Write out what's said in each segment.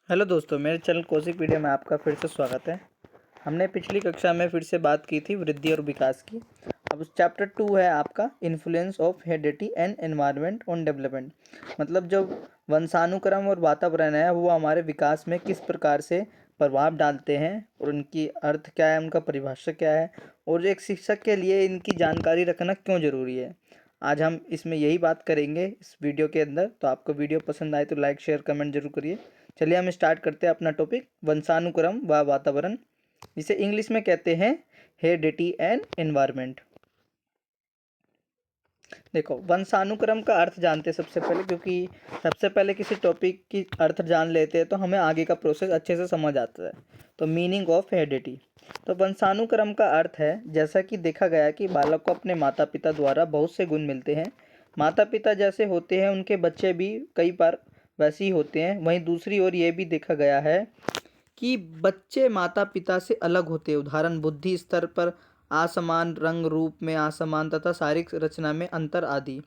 Hello दोस्तों, मेरे channel कोशिकपीडिया में आपका फिर से स्वागत है। हमने पिछली कक्षा में फिर से बात की थी वृद्धि और विकास की। अब चैप्टर 2 है आपका influence of heredity and environment on development. मतलब जो वंशानुक्रम और वातावरण है वो हमारे विकास में किस प्रकार से प्रभाव डालते हैं और उनकी अर्थ क्या है, उनका परिभाषा क्या है और एक शिक्षक के लिए इनकी जानकारी रखना क्यों ज़रूरी है। आज हम इसमें यही बात करेंगे इस वीडियो के अंदर। तो आपको वीडियो पसंद आए तो लाइक शेयर कमेंट जरूर करिए। चलिए हम स्टार्ट करते हैं अपना टॉपिक वंशानुक्रम व वातावरण, जिसे इंग्लिश में कहते हैं हेरिडिटी एंड एनवायरनमेंट। देखो, वंशानुक्रम का अर्थ जानते हैं सबसे पहले, क्योंकि सबसे पहले किसी टॉपिक की अर्थ जान लेते हैं तो हमें आगे का प्रोसेस अच्छे से समझ आता है। तो मीनिंग ऑफ हेरिडिटी, तो वंशानुक्रम का अर्थ है जैसा कि देखा गया कि बालक को अपने माता पिता द्वारा बहुत से गुण मिलते हैं। माता पिता जैसे होते हैं उनके बच्चे भी कई बार वैसे ही होते हैं। वहीं दूसरी ओर ये भी देखा गया है कि बच्चे माता पिता से अलग होते हैं। उदाहरण बुद्धि स्तर पर असमान, रंग रूप में असमान तथा शारीरिक रचना में अंतर आदि।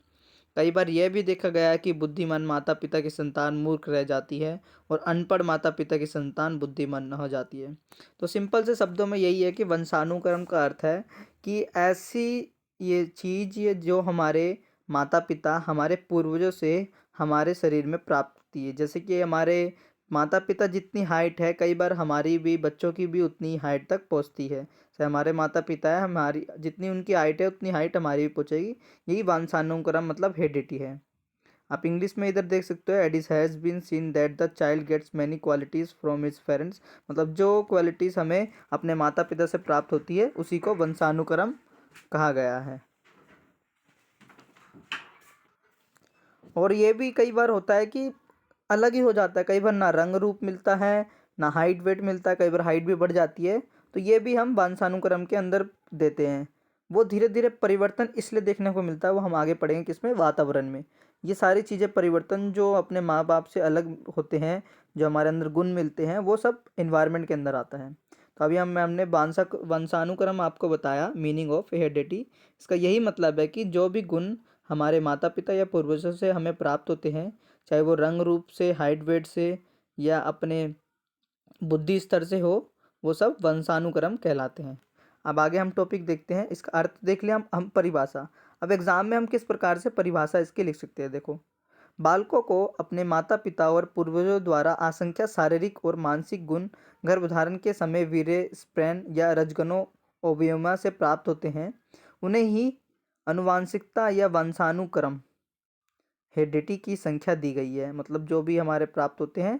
कई बार यह भी देखा गया है कि बुद्धिमान माता पिता की संतान मूर्ख रह जाती है और अनपढ़ माता पिता की संतान बुद्धिमान न हो जाती है। तो सिंपल से शब्दों में यही है कि वंशानुक्रम का अर्थ है कि ऐसी ये चीज़ ये जो हमारे माता पिता हमारे पूर्वजों से हमारे शरीर में प्राप्त होती है। जैसे कि हमारे माता पिता जितनी हाइट है, कई बार हमारी भी बच्चों की भी उतनी हाइट तक पहुंचती है। जैसे हमारे माता पिता है, हमारी जितनी उनकी हाइट है उतनी हाइट हमारी भी पहुंचेगी। यही वंशानुक्रम मतलब हेरिडिटी है। आप इंग्लिश में इधर देख सकते हो, it's has been seen that the child gets many qualities from his parents. मतलब जो क्वालिटीज़ हमें अपने माता पिता से प्राप्त होती है उसी को वंशानुक्रम कहा गया है। और ये भी कई बार होता है कि अलग ही हो जाता है। कई बार ना रंग रूप मिलता है ना हाइट वेट मिलता है, कई बार हाइट भी बढ़ जाती है। तो ये भी हम वंशानुक्रम के अंदर देते हैं। वो धीरे धीरे परिवर्तन इसलिए देखने को मिलता है, वो हम आगे पढ़ेंगे किसमें, वातावरण में। ये सारी चीज़ें परिवर्तन जो अपने माँ बाप से अलग होते हैं, जो हमारे अंदर गुण मिलते हैं, वो सब इन्वायरमेंट के अंदर आता है। तो अभी हमने वंशानुक्रम आपको बताया, मीनिंग ऑफ हेरिडिटी। इसका यही मतलब है कि जो भी गुण हमारे माता पिता या पूर्वजों से हमें प्राप्त होते हैं, चाहे वो रंग रूप से, हाइट वेट से या अपने बुद्धि स्तर से हो, वो सब वंशानुक्रम कहलाते हैं। अब आगे हम टॉपिक देखते हैं। इसका अर्थ देख लिया हम परिभाषा। अब एग्जाम में हम किस प्रकार से परिभाषा इसकी लिख सकते हैं। देखो, बालकों को अपने माता पिता और पूर्वजों द्वारा असंख्य शारीरिक और मानसिक गुण गर्भधारण के समय वीर्य, स्प्रैन या रजगणों ओवियमा से प्राप्त होते हैं। उन्हें ही अनुवांशिकता या वंशानुक्रम हेरिडिटी की संख्या दी गई है। मतलब जो भी हमारे प्राप्त होते हैं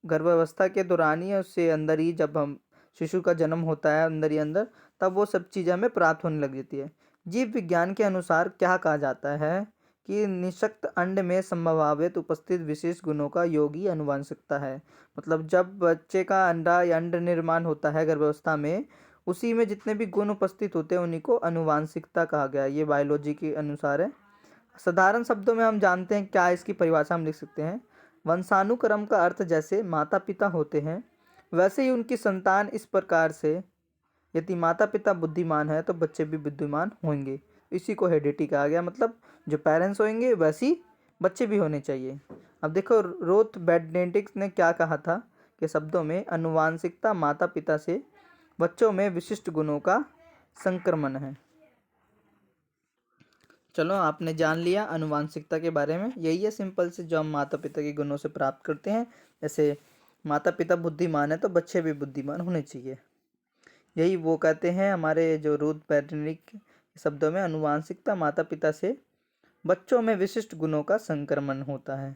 गर्भावस्था के दौरान ही, उससे अंदर ही जब हम शिशु का जन्म होता है अंदर ही अंदर, तब वो सब चीज़ें हमें प्राप्त होने लग जाती है। जीव विज्ञान के अनुसार क्या कहा जाता है कि निषक्त अंड में संभावित उपस्थित विशेष गुणों का योग ही अनुवांशिकता है। मतलब जब बच्चे का अंडा या अंड निर्माण होता है गर्भावस्था में, उसी में जितने भी गुण उपस्थित होते हैं उन्हीं को अनुवांशिकता कहा गया। ये बायोलॉजी के अनुसार है। साधारण शब्दों में हम जानते हैं क्या इसकी परिभाषा हम लिख सकते हैं। वंशानुक्रम का अर्थ जैसे माता पिता होते हैं वैसे ही उनकी संतान इस प्रकार से, यदि माता पिता बुद्धिमान है तो बच्चे भी बुद्धिमान होंगे। इसी को हेरिडिटी कहा गया। मतलब जो पेरेंट्स होंगे वैसी बच्चे भी होने चाहिए। अब देखो, रोथ बेनेडिक्ट ने क्या कहा था कि शब्दों में अनुवांशिकता माता पिता से बच्चों में विशिष्ट गुणों का संक्रमण है। चलो, आपने जान लिया अनुवांशिकता के बारे में। यही है सिंपल से जो हम माता पिता के गुणों से प्राप्त करते हैं। जैसे माता पिता बुद्धिमान है तो बच्चे भी बुद्धिमान होने चाहिए। यही वो कहते हैं हमारे जो रूथ बेनेडिक्ट शब्दों में, अनुवांशिकता माता पिता से बच्चों में विशिष्ट गुणों का संक्रमण होता है।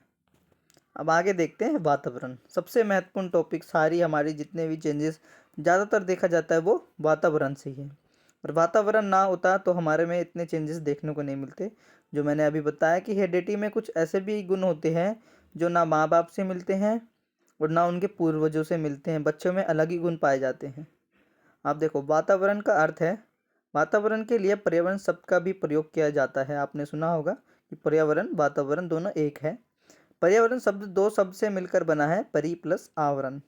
अब आगे देखते हैं वातावरण। सबसे महत्वपूर्ण टॉपिक, सारी हमारी जितने भी चेंजेस ज़्यादातर देखा जाता है वो वातावरण से ही है। और वातावरण ना होता तो हमारे में इतने चेंजेस देखने को नहीं मिलते। जो मैंने अभी बताया कि हेरिडिटी में कुछ ऐसे भी गुण होते हैं जो ना माँ बाप से मिलते हैं और ना उनके पूर्वजों से मिलते हैं। बच्चों में अलग ही गुण पाए जाते हैं। आप देखो, वातावरण का अर्थ है, वातावरण के लिए पर्यावरण शब्द का भी प्रयोग किया जाता है। आपने सुना होगा कि पर्यावरण वातावरण दोनों एक है। पर्यावरण शब्द दो शब्द से मिलकर बना है, परि प्लस आवरण।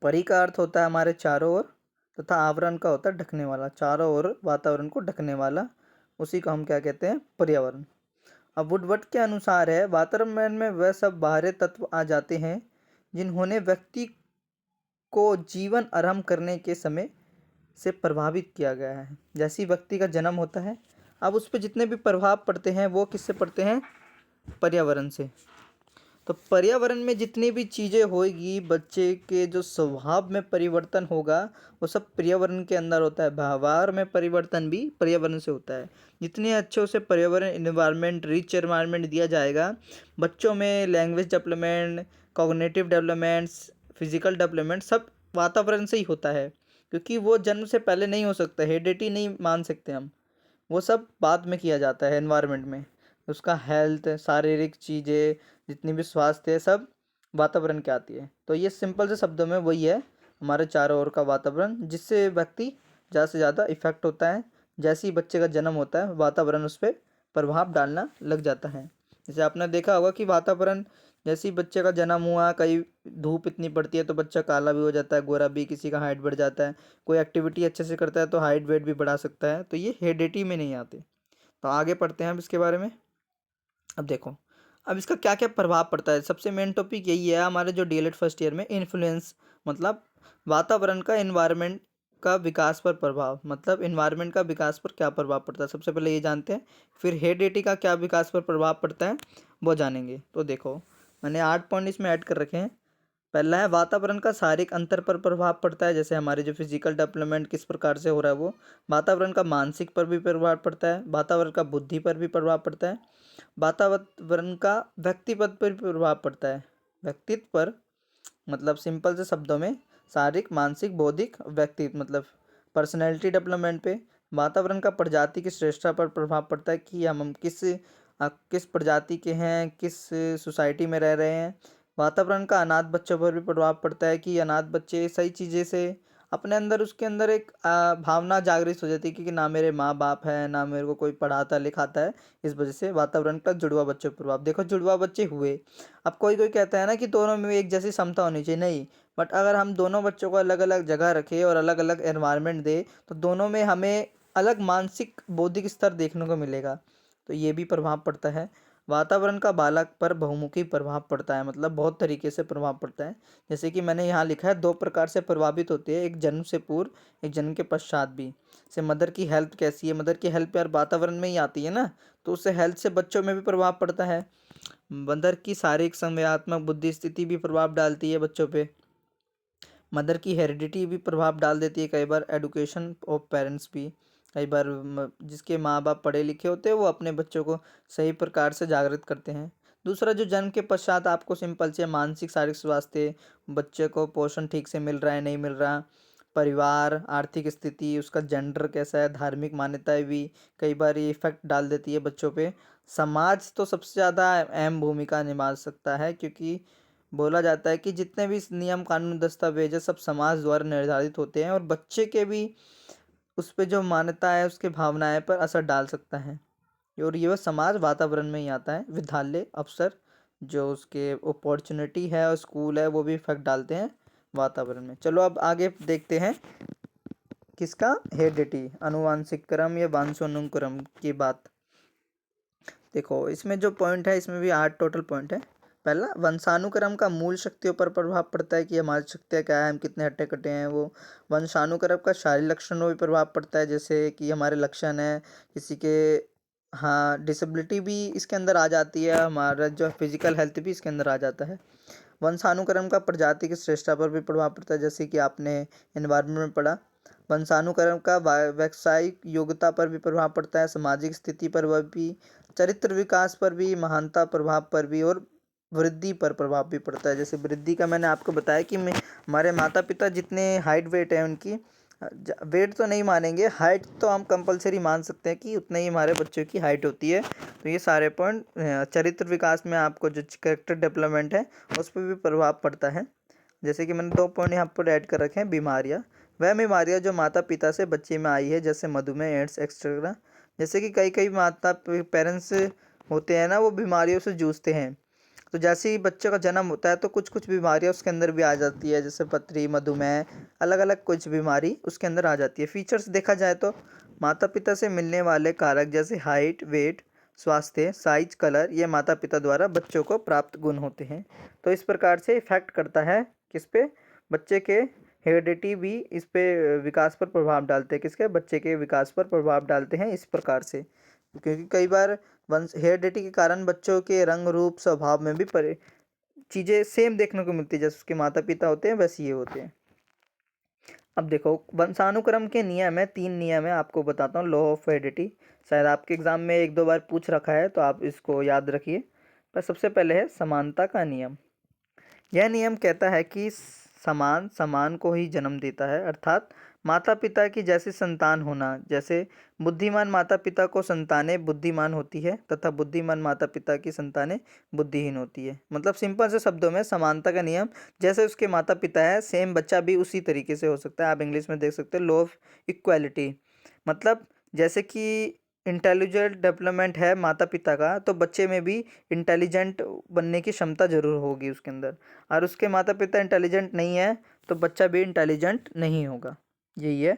परि का अर्थ होता है हमारे चारों ओर, तथा आवरण का होता है ढकने वाला। चारों ओर वातावरण को ढकने वाला, उसी को हम क्या कहते हैं, पर्यावरण। अब वुडवर्ड के अनुसार है, वातावरण में वह सब बाहरी तत्व आ जाते हैं जिन्होंने व्यक्ति को जीवन आरंभ करने के समय से प्रभावित किया गया है। जैसे ही व्यक्ति का जन्म होता है, अब उस पर जितने भी प्रभाव पड़ते हैं वो किससे पड़ते हैं? पर्यावरण से। तो पर्यावरण में जितनी भी चीज़ें होगी, बच्चे के जो स्वभाव में परिवर्तन होगा वो सब पर्यावरण के अंदर होता है। व्यवहार में परिवर्तन भी पर्यावरण से होता है। जितने अच्छे उसे पर्यावरण, इन्वायरमेंट, रिच एनवायरनमेंट दिया जाएगा, बच्चों में language development, cognitive developments, physical development सब वातावरण से ही होता है। क्योंकि वो जन्म से पहले नहीं हो सकता, हेरिडिटी नहीं मान सकते हम, वो सब बाद में किया जाता है एनवायरनमेंट में। उसका हेल्थ, शारीरिक चीज़ें, जितनी भी स्वास्थ्य है, सब वातावरण के आती है। तो ये सिंपल से शब्दों में वही है हमारे चारों ओर का वातावरण, जिससे व्यक्ति ज़्यादा से ज़्यादा इफेक्ट होता है। जैसे ही बच्चे का जन्म होता है, वातावरण उस पर प्रभाव डालना लग जाता है। जैसे आपने देखा होगा कि वातावरण, जैसे ही बच्चे का जन्म हुआ, कहीं धूप इतनी पड़ती है तो बच्चा काला भी हो जाता है, गोरा भी, किसी का हाइट बढ़ जाता है, कोई एक्टिविटी अच्छे से करता है तो हाइट वेट भी बढ़ा सकता है। तो ये हेरिडिटी में नहीं आते। तो आगे पढ़ते हैं अब इसके बारे में। अब देखो, अब इसका क्या क्या प्रभाव पड़ता है। सबसे मेन टॉपिक यही है हमारे जो डीएलएड फर्स्ट ईयर में, इन्फ्लुएंस, मतलब वातावरण का इन्वायरमेंट का विकास पर प्रभाव, मतलब इन्वायरमेंट का विकास पर क्या प्रभाव पड़ता है, सबसे पहले ये जानते हैं। फिर हेरिडिटी का क्या विकास पर प्रभाव पड़ता है वो जानेंगे। तो देखो, मैंने 8 पॉइंट इसमें ऐड कर रखे हैं। पहला है वातावरण का शारीरिक अंतर पर प्रभाव पड़ता है, जैसे हमारे जो फिजिकल डेवलपमेंट किस प्रकार से हो रहा है वो। वातावरण का मानसिक पर भी प्रभाव पड़ता है, वातावरण का बुद्धि पर भी प्रभाव पड़ता है, वातावरण का व्यक्तित्व पर भी प्रभाव पड़ता है। व्यक्तित्व पर मतलब सिंपल से शब्दों में शारीरिक, मानसिक, बौद्धिक, व्यक्तित्व मतलब पर्सनैलिटी डेवलपमेंट पे। वातावरण का प्रजाति की श्रेष्ठता पर प्रभाव पड़ता है कि हम किस प्रजाति के हैं, किस सोसाइटी में रह रहे हैं। वातावरण का अनाथ बच्चों पर भी प्रभाव पड़ता है कि अनाथ बच्चे सही चीज़ें से अपने अंदर, उसके अंदर एक भावना जागृत हो जाती है कि ना मेरे माँ बाप है, ना मेरे को कोई पढ़ाता लिखाता है। इस वजह से वातावरण का जुड़वा बच्चों पर प्रभाव। देखो, जुड़वा बच्चे हुए, अब कोई कोई कहता है ना कि दोनों में एक जैसी क्षमता होनी चाहिए, नहीं। बट अगर हम दोनों बच्चों को अलग अलग जगह रखें और अलग अलग एनवायरनमेंट दे, तो दोनों में हमें अलग मानसिक बौद्धिक स्तर देखने को मिलेगा। तो ये भी प्रभाव पड़ता है। वातावरण का बालक पर बहुमुखी प्रभाव पड़ता है, मतलब बहुत तरीके से प्रभाव पड़ता है। जैसे कि मैंने यहाँ लिखा है, 2 प्रकार से प्रभावित होते हैं, एक जन्म से पूर्व, एक जन्म के पश्चात भी। से मदर की हेल्थ कैसी है, मदर की हेल्थ यार वातावरण में ही आती है ना, तो उससे हेल्थ से बच्चों में भी प्रभाव पड़ता है। मदर की शारीरिक, संज्ञानात्मक, बुद्धि स्थिति भी प्रभाव डालती है बच्चों पे। मदर की हेरिडिटी भी प्रभाव डाल देती है, कई बार एडुकेशन ऑफ पेरेंट्स भी। कई बार जिसके माँ बाप पढ़े लिखे होते हैं वो अपने बच्चों को सही प्रकार से जागृत करते हैं। दूसरा, जो जन्म के पश्चात आपको सिंपल से मानसिक शारीरिक स्वास्थ्य, बच्चे को पोषण ठीक से मिल रहा है नहीं मिल रहा, परिवार, आर्थिक स्थिति, उसका जेंडर कैसा है, धार्मिक मान्यताएं भी कई बार ये इफेक्ट डाल देती है बच्चों पे। समाज तो सबसे ज़्यादा अहम भूमिका निभा सकता है, क्योंकि बोला जाता है कि जितने भी नियम कानून दस्तावेज है सब समाज द्वारा निर्धारित होते हैं, और बच्चे के भी उस पे जो मान्यता है उसके भावनाएं पर असर डाल सकता है। और ये वह समाज वातावरण में ही आता है। विद्यालय, अवसर, जो उसके अपॉर्चुनिटी है और स्कूल है वो भी इफेक्ट डालते हैं वातावरण में। चलो अब आगे देखते हैं किसका, हेरिडिटी, आनुवंशिक क्रम या वंशानुक्रम की बात। देखो, इसमें जो पॉइंट है, इसमें भी 8 टोटल पॉइंट है। पहला, वंशानुक्रम का मूल शक्तियों पर प्रभाव पड़ता है कि हमारी शक्तियाँ क्या है, हम कितने हट्टे कट्टे हैं वो। वंशानुक्रम का शारीरिक लक्षणों पर प्रभाव पड़ता है, जैसे कि हमारे लक्षण है किसी के, हाँ, डिसेबिलिटी भी इसके अंदर आ जाती है, हमारा जो फिजिकल हेल्थ भी इसके अंदर आ जाता है। वंशानुक्रम का प्रजाति की श्रेष्ठता पर भी प्रभाव पड़ता है, जैसे कि आपने एनवायरनमेंट में पढ़ा। वंशानुक्रम का व्यावसायिक योग्यता पर भी प्रभाव पड़ता है, सामाजिक स्थिति पर वह भी, चरित्र विकास पर भी, महानता प्रभाव पर भी, और वृद्धि पर प्रभाव भी पड़ता है। जैसे वृद्धि का मैंने आपको बताया कि हमारे माता पिता जितने हाइट वेट है उनकी, वेट तो नहीं मानेंगे, हाइट तो हम कंपलसरी मान सकते हैं कि उतना ही हमारे बच्चों की हाइट होती है। तो ये सारे पॉइंट, चरित्र विकास में आपको जो कैरेक्टर डेवलपमेंट है उस पर भी प्रभाव पड़ता है। जैसे कि मैंने 2 पॉइंट यहाँ पर ऐड कर रखे हैं। बीमारियाँ, वह बीमारियाँ जो माता पिता से बच्चे में आई है, जैसे मधुमेह, एड्स एक्सेट्रा। जैसे कि कई कई माता पेरेंट्स होते हैं ना, वो बीमारियों से जूझते हैं। तो जैसे ही बच्चे का जन्म होता है तो कुछ कुछ बीमारियाँ उसके अंदर भी आ जाती है, जैसे पथरी, मधुमेह, अलग अलग कुछ बीमारी उसके अंदर आ जाती है। फीचर्स देखा जाए तो माता पिता से मिलने वाले कारक जैसे हाइट, वेट, स्वास्थ्य, साइज, कलर ये माता पिता द्वारा बच्चों को प्राप्त गुण होते हैं। तो इस प्रकार से इफेक्ट करता है किस पे, बच्चे के हेरिडिटी भी इस पे विकास पर प्रभाव डालते हैं, किसके, बच्चे के विकास पर प्रभाव डालते हैं इस प्रकार से। क्योंकि कई बार वंश हेरिडिटी के कारण बच्चों के रंग रूप स्वभाव में भी चीज़ें सेम देखने को मिलती है, जैसे उसके माता पिता होते हैं वैसे ये होते हैं। अब देखो वंशानुक्रम के नियम है, 3 नियम है, आपको बताता हूँ। लॉ ऑफ हेरिडिटी शायद आपके एग्जाम में 1-2 बार पूछ रखा है, तो आप इसको याद रखिए। पर सबसे पहले है समानता का नियम। यह नियम कहता है कि समान समान को ही जन्म देता है, अर्थात माता पिता की जैसी संतान होना, जैसे बुद्धिमान माता पिता को संतानें बुद्धिमान होती है तथा बुद्धिमान माता पिता की संतानें बुद्धिहीन होती है। मतलब सिंपल से शब्दों में समानता का नियम, जैसे उसके माता पिता है सेम बच्चा भी उसी तरीके से हो सकता है। आप इंग्लिश में देख सकते हैं लॉ ऑफ इक्वालिटी। मतलब जैसे कि इंटेलिजेंट डेवलपमेंट है माता पिता का, तो बच्चे में भी इंटेलिजेंट बनने की क्षमता जरूर होगी उसके अंदर, और उसके माता पिता इंटेलिजेंट नहीं है तो बच्चा भी इंटेलिजेंट नहीं होगा। यही है।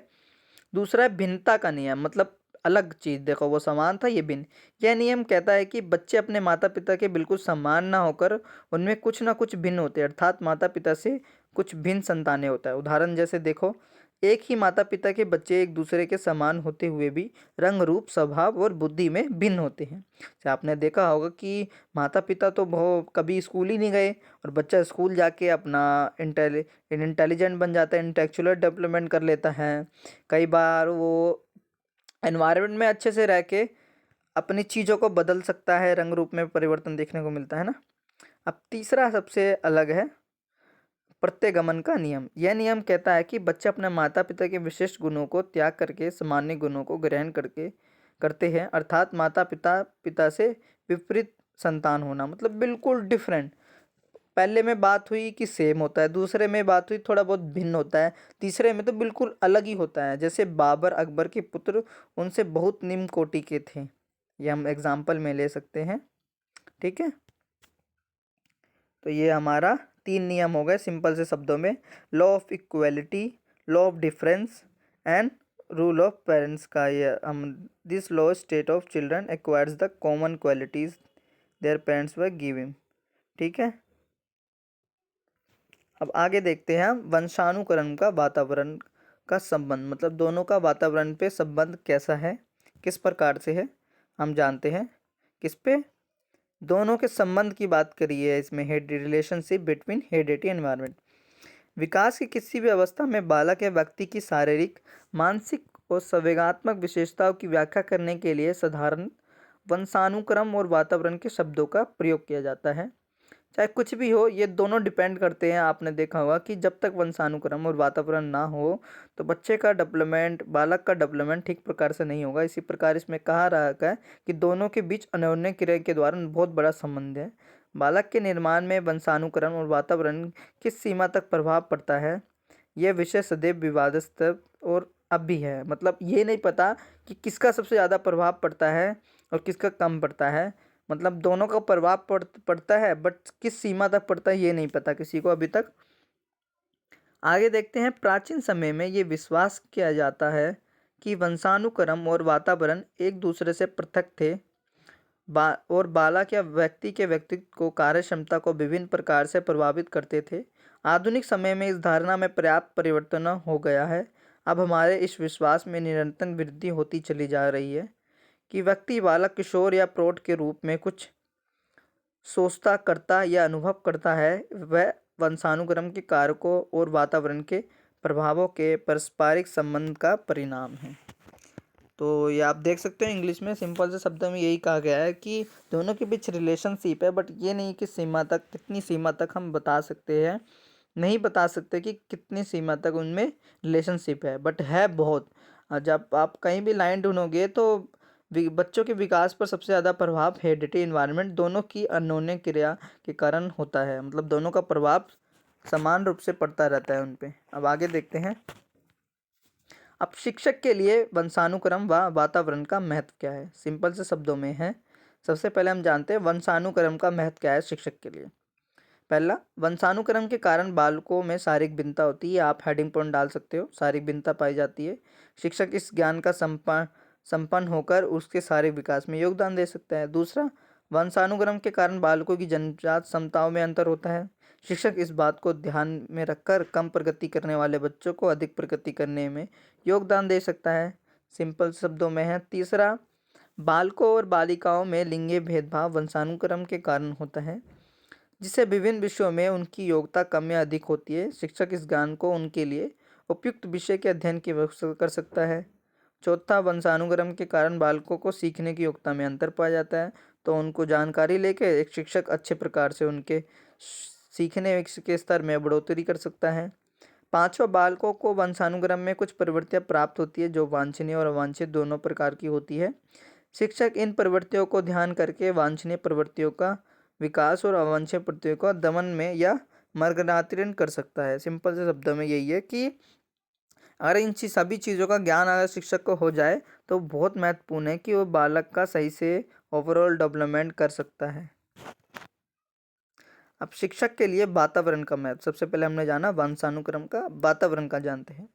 दूसरा है भिन्नता का नियम, मतलब अलग चीज़। देखो वो समान था, ये भिन्न। यह नियम कहता है कि बच्चे अपने माता पिता के बिल्कुल समान ना होकर उनमें कुछ ना कुछ भिन्न होते हैं, अर्थात माता पिता से कुछ भिन्न संतानें होता है। उदाहरण जैसे देखो, एक ही माता पिता के बच्चे एक दूसरे के समान होते हुए भी रंग रूप स्वभाव और बुद्धि में भिन्न होते हैं। जैसे आपने देखा होगा कि माता पिता तो बहुत कभी स्कूल ही नहीं गए और बच्चा स्कूल जाके अपना इंटेलिजेंट बन जाता है, इंटेलेक्चुअल डेवलपमेंट कर लेता है। कई बार वो एनवायरनमेंट में अच्छे से रह के अपनी चीज़ों को बदल सकता है, रंग रूप में परिवर्तन देखने को मिलता है ना। अब तीसरा सबसे अलग है प्रत्यगमन का नियम। यह नियम कहता है कि बच्चे अपने माता पिता के विशिष्ट गुणों को त्याग करके सामान्य गुणों को ग्रहण करके करते हैं, अर्थात माता पिता पिता से विपरीत संतान होना, मतलब बिल्कुल डिफरेंट। पहले में बात हुई कि सेम होता है, दूसरे में बात हुई थोड़ा बहुत भिन्न होता है, तीसरे में तो बिल्कुल अलग ही होता है। जैसे बाबर अकबर के पुत्र उनसे बहुत निम्न कोटि के थे, ये हम एग्जाम्पल में ले सकते हैं। ठीक है, तो ये हमारा 3 नियम हो गए सिंपल से शब्दों में। Law of equality, law of difference and rule of parents का। ये हम this law state of children acquires the common qualities their parents were giving. ठीक है, अब आगे देखते हैं हम वंशानुक्रम का वातावरण का संबंध, मतलब दोनों का वातावरण पे संबंध कैसा है, किस प्रकार से है, हम जानते हैं। किस पे, दोनों के संबंध की बात करी है इसमें, head relationship between heredity environment. विकास की किसी भी अवस्था में बालक या व्यक्ति की शारीरिक, मानसिक और संवेगात्मक विशेषताओं की व्याख्या करने के लिए साधारण वंशानुक्रम और वातावरण के शब्दों का प्रयोग किया जाता है। चाहे कुछ भी हो, ये दोनों डिपेंड करते हैं। आपने देखा होगा कि जब तक वंशानुक्रम और वातावरण ना हो तो बच्चे का डेवलपमेंट, बालक का डेवलपमेंट ठीक प्रकार से नहीं होगा। इसी प्रकार इसमें कहा रहा है कि दोनों के बीच अन्योन्य क्रिया के द्वारा बहुत बड़ा संबंध है। बालक के निर्माण में वंशानुक्रम और वातावरण किस सीमा तक प्रभाव पड़ता है, यह विषय सदैव विवादास्पद और अब भी है। मतलब ये नहीं पता कि किसका सबसे ज़्यादा प्रभाव पड़ता है और किसका कम पड़ता है। मतलब दोनों का प्रभाव पड़ता है, बट किस सीमा तक पड़ता है ये नहीं पता किसी को अभी तक। आगे देखते हैं, प्राचीन समय में ये विश्वास किया जाता है कि वंशानुक्रम और वातावरण एक दूसरे से पृथक थे और बालक या व्यक्ति के व्यक्तित्व को, कार्य क्षमता को विभिन्न प्रकार से प्रभावित करते थे। आधुनिक समय में इस धारणा में पर्याप्त परिवर्तन हो गया है। अब हमारे इस विश्वास में निरंतर वृद्धि होती चली जा रही है कि व्यक्ति बालक, किशोर या प्रौढ़ के रूप में कुछ सोचता, करता या अनुभव करता है, वह वंशानुक्रम के कारकों और वातावरण के प्रभावों के पारस्परिक संबंध का परिणाम है। तो ये आप देख सकते हो इंग्लिश में सिंपल से शब्दों में यही कहा गया है कि दोनों के बीच रिलेशनशिप है, बट ये नहीं कि सीमा तक, कितनी सीमा तक हम बता सकते हैं, नहीं बता सकते कि कितनी सीमा तक उनमें रिलेशनशिप है, बट है बहुत। जब आप कहीं भी लाइन ढूंढोगे तो बच्चों के विकास पर सबसे ज़्यादा प्रभाव हेरिडिटी, इन्वायरमेंट दोनों की अन्योन्य क्रिया के कारण होता है। मतलब दोनों का प्रभाव समान रूप से पड़ता रहता है उन पे। अब आगे देखते हैं, अब शिक्षक के लिए वंशानुक्रम व वातावरण का महत्व क्या है, सिंपल से शब्दों में है। सबसे पहले हम जानते हैं वंशानुक्रम का महत्व क्या है शिक्षक के लिए। पहला, वंशानुक्रम के कारण बालकों में शारीरिक भिन्नता होती है। आप हेडिंग पॉइंट डाल सकते हो, शारीरिक भिन्नता पाई जाती है। शिक्षक इस ज्ञान का संपन्न होकर उसके शारीरिक विकास में योगदान दे सकता है। दूसरा, वंशानुक्रम के कारण बालकों की जन्मजात क्षमताओं में अंतर होता है। शिक्षक इस बात को ध्यान में रखकर कम प्रगति करने वाले बच्चों को अधिक प्रगति करने में योगदान दे सकता है। सिंपल शब्दों में है। तीसरा, बालकों और बालिकाओं में लिंगीय भेदभाव वंशानुक्रम के कारण होता है, जिससे विभिन्न विषयों में उनकी योग्यता कम या अधिक होती है। शिक्षक इस ज्ञान को उनके लिए उपयुक्त विषय के अध्ययन की व्यवस्था कर सकता है। चौथा, वंशानुक्रम के कारण बालकों को सीखने की योग्यता में अंतर पाया जाता है, तो उनको जानकारी लेकर एक शिक्षक अच्छे प्रकार से उनके सीखने के स्तर में बढ़ोतरी कर सकता है। पांचवा, बालकों को वंशानुक्रम में कुछ प्रवृत्तियां प्राप्त होती है जो वांछनीय और अवांछित दोनों प्रकार की होती है। शिक्षक इन प्रवृत्तियों को ध्यान करके वांछनीय प्रवृत्तियों का विकास और अवांछनीय प्रवृत्तियों का दमन में या मार्गदर्शन कर सकता है। सिंपल से शब्दों में यही है कि अगर इन सभी चीज़ों का ज्ञान अगर शिक्षक को हो जाए तो बहुत महत्वपूर्ण है कि वो बालक का सही से ओवरऑल डेवलपमेंट कर सकता है। अब शिक्षक के लिए वातावरण का महत्व। सबसे पहले हमने जाना वंशानुक्रम का, वातावरण का जानते हैं।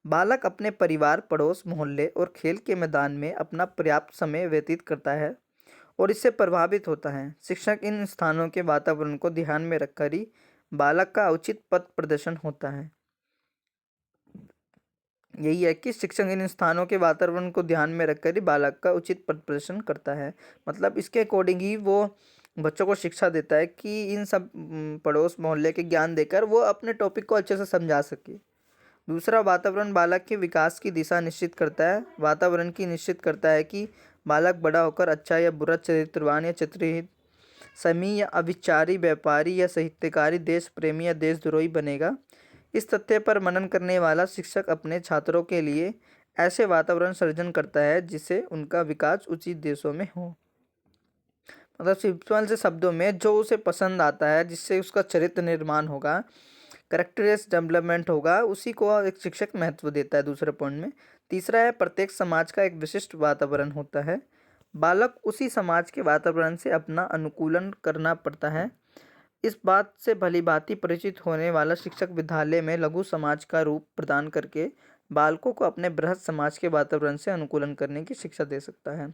बालक अपने परिवार, पड़ोस, मोहल्ले और खेल के मैदान में अपना पर्याप्त समय व्यतीत करता है और इससे प्रभावित होता है। शिक्षक इन स्थानों के वातावरण को ध्यान में रखकर ही बालक का उचित पथ प्रदर्शन होता है। यही है कि शिक्षक इन स्थानों के वातावरण को ध्यान में रखकर ही बालक का उचित पथ प्रदर्शन करता है। मतलब इसके अकॉर्डिंग ही वो बच्चों को शिक्षा देता है कि इन सब पड़ोस मोहल्ले के ज्ञान देकर वो अपने टॉपिक को अच्छे से समझा सके। दूसरा, वातावरण बालक के विकास की दिशा निश्चित करता है। वातावरण की निश्चित करता है कि बालक बड़ा होकर अच्छा या बुरा, चरित्रवान या चित्रहित, समी या अविचारी, व्यापारी या साहित्यकारी, देश प्रेमी या देशद्रोही बनेगा। इस तथ्य पर मनन करने वाला शिक्षक अपने छात्रों के लिए ऐसे वातावरण सृजन करता है जिससे उनका विकास उचित दिशाओं में हो। मतलब सिंपल से शब्दों में जो उसे पसंद आता है, जिससे उसका चरित्र निर्माण होगा, करेक्टर्स डेवलपमेंट होगा, उसी को एक शिक्षक महत्व देता है। दूसरे पॉइंट में तीसरा है, प्रत्येक समाज का एक विशिष्ट वातावरण होता है। बालक उसी समाज के वातावरण से अपना अनुकूलन करना पड़ता है। इस बात से भली भांति परिचित होने वाला शिक्षक विद्यालय में लघु समाज का रूप प्रदान करके बालकों को अपने बृहद समाज के वातावरण से अनुकूलन करने की शिक्षा दे सकता है।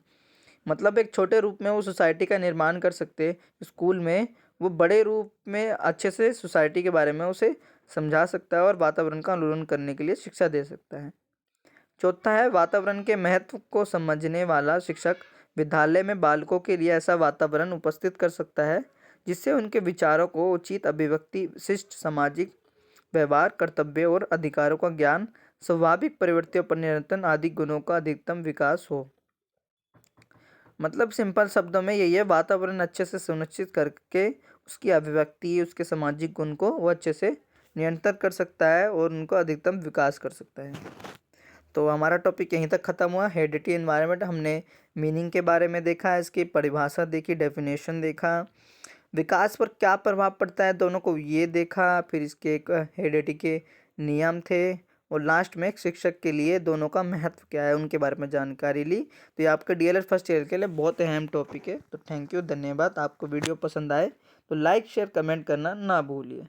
मतलब एक छोटे रूप में वो सोसाइटी का निर्माण कर सकते, स्कूल में वो बड़े रूप में अच्छे से सोसाइटी के बारे में उसे समझा सकता है और वातावरण का अनुकूलन करने के लिए शिक्षा दे सकता है। चौथा है, वातावरण के महत्व को समझने वाला शिक्षक विद्यालय में बालकों के लिए ऐसा वातावरण उपस्थित कर सकता है जिससे उनके विचारों को उचित अभिव्यक्ति, शिष्ट सामाजिक व्यवहार, कर्तव्य और अधिकारों का ज्ञान, स्वाभाविक प्रवृत्तियों पर नियंत्रण आदि गुणों का अधिकतम विकास हो। मतलब सिंपल शब्दों में यही है, वातावरण अच्छे से सुनिश्चित करके उसकी अभिव्यक्ति, उसके सामाजिक गुण को वो अच्छे से नियंत्रित कर सकता है और उनको अधिकतम विकास कर सकता है। तो हमारा टॉपिक यहीं तक ख़त्म हुआ। हेरिडिटी एनवायरनमेंट हमने मीनिंग के बारे में देखा, इसकी परिभाषा देखी, डेफिनेशन देखा, विकास पर क्या प्रभाव पड़ता है दोनों को ये देखा, फिर इसके एक हेरिडिटी के नियम थे और लास्ट में एक शिक्षक के लिए दोनों का महत्व क्या है उनके बारे में जानकारी ली। तो ये आपके डीएलएड फर्स्ट ईयर के लिए बहुत अहम टॉपिक है। तो थैंक यू, धन्यवाद। आपको वीडियो पसंद आए तो लाइक शेयर कमेंट करना ना भूलिए।